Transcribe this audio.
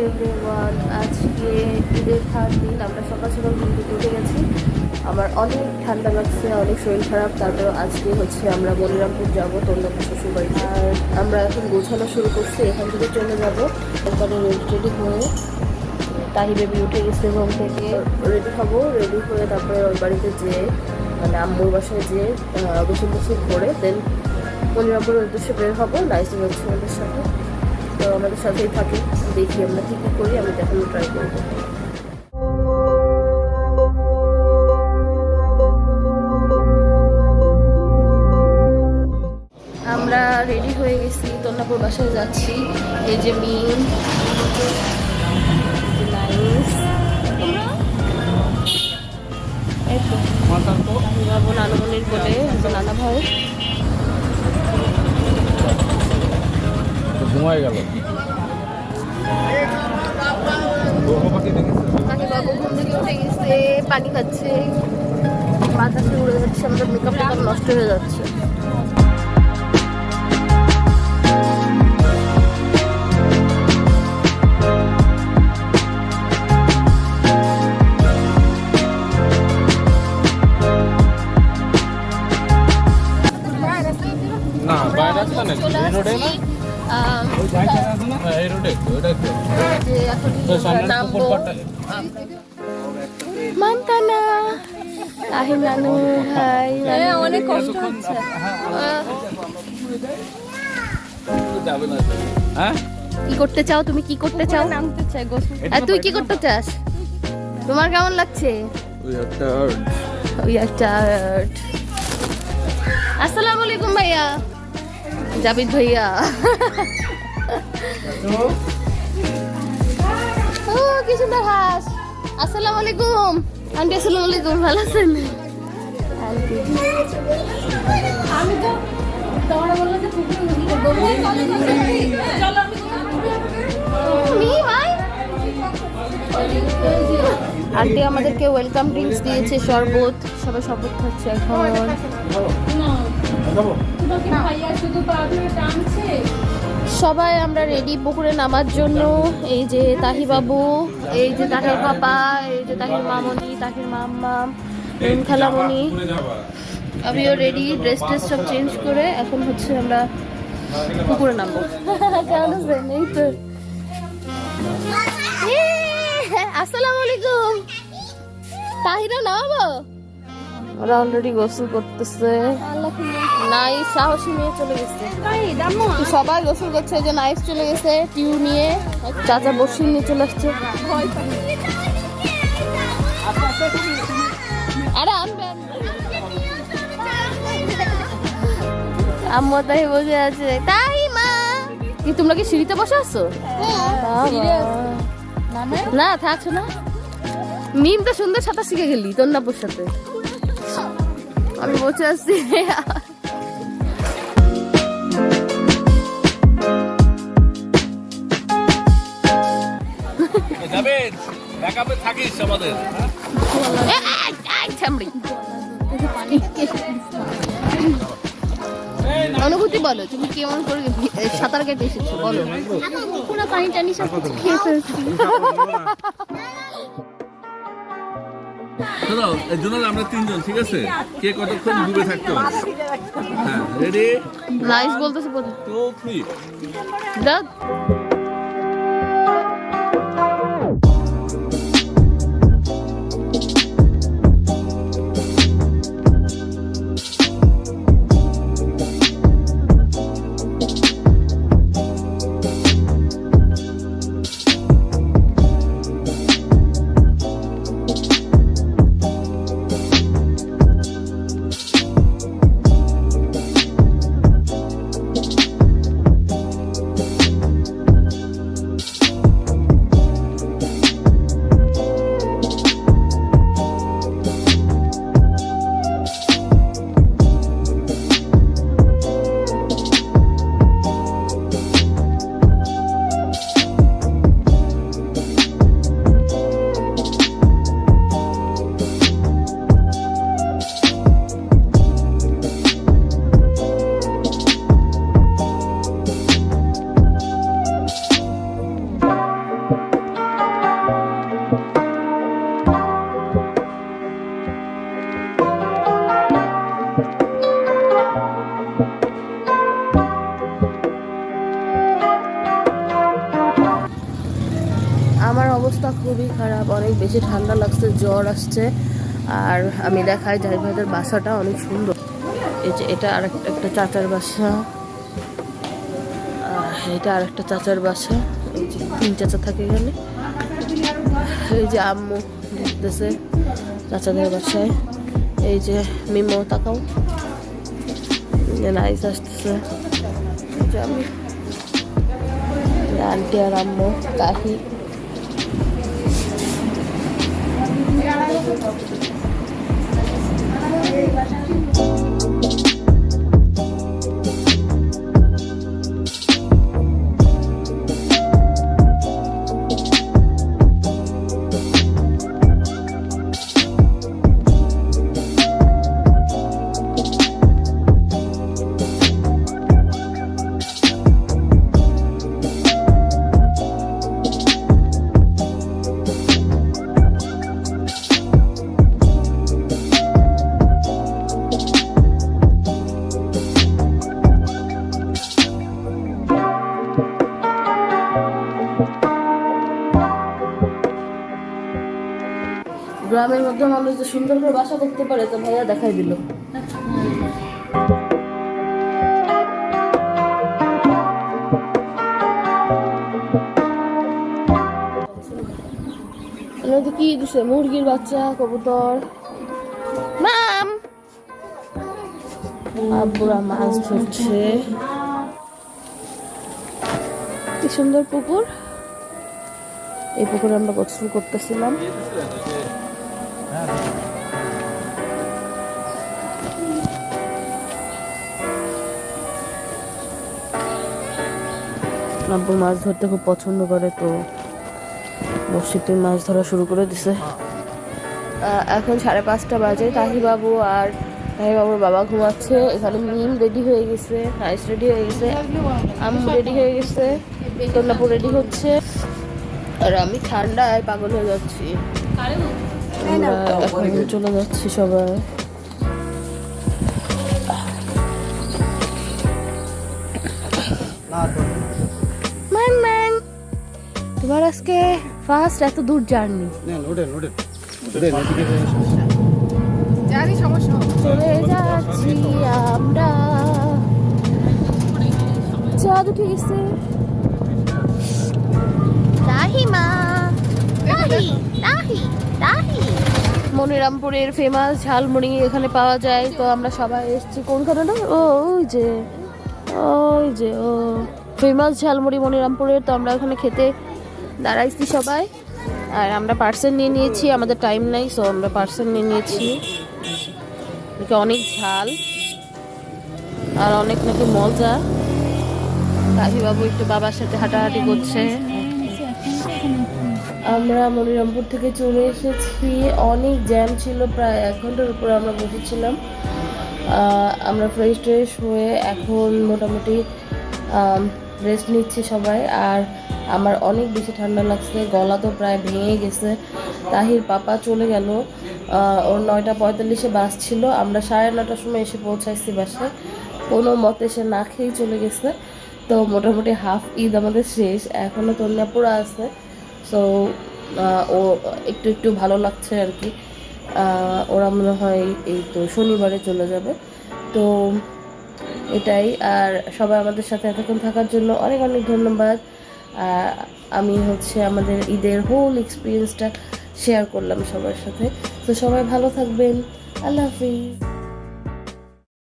Everyone, আজকে ঈদের 3rd দিন। আমরা সকাল সকাল ঘুম থেকে উঠে গেছি। আমার অনেক ঠান্ডা লাগছে, অনেক শরীর খারাপ। তারপর আজকে হচ্ছে আমরা মনিরামপুর যাবো তন্নপুর শ্বশুরবাড়ি। আর আমরা এখন গোছানো শুরু করছি, এখান থেকে চলে যাবো। একবারে রেডি হয়ে তাহি বেবি উঠে গেছে ঘুম থেকে, রেডি হবো। রেডি হয়ে তারপরে ওর বাড়িতে যেয়ে মানে আম্মুর বাসায় যেয়ে গোসল গোসল করে দেন মনিরামপুরের উদ্দেশ্যে বের হবো নাইসি বলছে আমাদের সাথে। তো আমাদের সাথেই থাকে, দেখি আমরা কী কী করি, আমি দেখানোর ট্রাই করবো। আমরা রেডি হয়ে গেছি, তন্নাপুর বাসায় যাচ্ছি। এই যে মিন, বাবু নানুমনির বলে নানা ভাই ঘুমায় গেল। বাবু ঘুম থেকে উঠে গেছে, পানি খাচ্ছে, বাতাসে উড়ে যাচ্ছে, আমাদের মেকআপটা নষ্ট হয়ে যাচ্ছে। না বাইরে আসতে না, এই রোডে না, এই রোডে ওইটা তো মান্তানা আহি নানু হাই, অনেক কষ্ট হচ্ছে। যাবে না। হ্যাঁ, কি করতে চাও তুমি? কি করতে চাও? নামতে চাই গোসল। আর তুই কি করতে চাস? তোমার কেমন লাগছে? We are tired. আসসালামু আলাইকুম ভাইয়া, জাবিদ ভাইয়া। ও কি সুন্দর হাস। আসসালামু আলাইকুম আন্টি। আসসালামু আলাইকুম, ভালো আছেন আন্টি? আমি তো তোমার বললাম যে পুকুরে চলো আন্টি আমাদেরকে ওয়েলকাম ড্রিঙ্কস দিয়েছে, শরবত। সবাই শরবত খাচ্ছে এখন। সবাই আমরা রেডি পুকুরে নামার জন্য। এই যে তাহি বাবু, এই যে তাহির পাপা, এই যে তাহির মামনি, তাহির মাম্মাম, খালামণি। আমিও রেডি, ড্রেস ট্রেস সব চেঞ্জ করে এখন হচ্ছে আমরা পুকুরে নামবো। কেমন আছেন? এই তো। আসসালামু আলাইকুম। তাহিরা নামাবো? ওরা অলরেডি গোসল করতেছে। নাই সাহসী মেয়ে চলে গেছে, সবাই গোসল করছে। যে নাইস চলে গেছে টিউ নিয়ে, চাচা বসির নিয়ে চলে আসছে। আরে আনবে, আম্মু তাই বসে আছে। তাই মা, কি তোমরা কি সিঁড়িতে বসে আছো? না থাকছো না। মিম তো সুন্দর সাঁতার শিখে গেলি তন্নাপুর সাথে। আমি বসে আসছি। অনুভূতি বলো, তুমি কেমন করে সাঁতার কেটে এসেছো বলো। পুরো পানি টানি সব কিছু খেয়ে ফেলছি। আমরা 3 জন, ঠিক আছে? কে কতক্ষণ ডুবে থাকতে হবে? হ্যাঁ, রেডি? নাইস বলতেছে 2 3 দাও। আমার অবস্থা খুবই খারাপ, অনেক বেশি ঠান্ডা লাগছে, জ্বর আসছে। আর আমি দেখাই জাহিদ ভাইদের বাসাটা অনেক সুন্দর। এই যে এটা আর একটা চাচার বাসা, এটা আর একটা চাচার বাসা। এই যে 3 চাচা থাকে এখানে। এই যে আম্মু দেখতেছে চাচাদের বাসায়। এই যে মিমো তাকাও, নাইস আসতেছে। এই যে আমি আন্টি আর আম্মু কাহি। গ্রামের মধ্যে মানুষ যে সুন্দর করে বাসা করতে পারে, তো ভাইয়া দেখাই দিল। কি দিছে? মুরগির বাচ্চা, কবুতর। মাম আব্বুরা মাছ ধরছে। কি সুন্দর পুকুর। এই পুকুরে আমরা গোসল করতেছিলাম। আব্বু মাছ ধরতে খুব পছন্দ করে, তো বসিতে মাছ ধরা শুরু করে দিছে। এখন 5:30 বাজে। তাহিবাবু আর তাহিবাবুর বাবা ঘুমাচ্ছে। এখানে মিম রেডি হয়ে গেছে, রাইস রেডি হয়ে গেছে, আম্মু রেডি হয়ে গেছে, তন্নাপু রেডি হচ্ছে। আর আমি ঠান্ডায় পাগল হয়ে যাচ্ছি। আমরা এখন চলে যাচ্ছি সবাই। তোমার আজকে ফার্স্ট এত দূর জার্নি। চলে যাচ্ছি আমরা। চাঁদ উঠে গেছে। মনিরামপুরের ফেমাস ঝালমুড়ি এখানে পাওয়া যায়, তো আমরা সবাই এসেছি। কোনখানে না, ওই যে ও ফেমাস ঝালমুড়ি মনিরামপুরের। তো আমরা ওখানে খেতে দাঁড়াইছি সবাই। আর আমরা পার্সেল নিয়ে নিয়েছি, আমাদের টাইম নাই, সো আমরা পার্সেল নিয়ে নিয়েছি। অনেক ঝাল আর অনেক নাকি মজা। কাহিবাবু একটু বাবার সাথে হাঁটাহাঁটি করছে। আমরা মনিরামপুর থেকে চলে এসেছি। অনেক জ্যাম ছিল, প্রায় 1 ঘন্টার উপরে আমরা বসেছিলাম। আমরা ফ্রেশ ট্রেশ হয়ে এখন মোটামুটি রেস্ট নিচ্ছি সবাই। আর আমার অনেক বেশি ঠান্ডা লাগছে, গলা তো প্রায় ভেঙে গেছে। তাহির পাপা চলে গেল, ওর 9:45-এ বাস ছিল। আমরা 9:30টার সময় এসে পৌঁছাইছি বাসায়। কোনো মতে সে না খেয়েই চলে গেছে। তো মোটামুটি হাফ ঈদ আমাদের শেষ, এখনও তন্যাপুরা আছে। সো ও একটু একটু ভালো লাগছে আর কি। ওরা মনে হয় এই তো শনিবারে চলে যাবে। তো এটাই। আর সবাই আমাদের সাথে এতক্ষণ থাকার জন্য অনেক অনেক ধন্যবাদ। আমি আমাদের ঈদের হোল এক্সপিরিয়েন্সটা শেয়ার করলাম সবার সাথে। তো সবাই ভালো থাকবেন। আল্লাহ হাফিজ।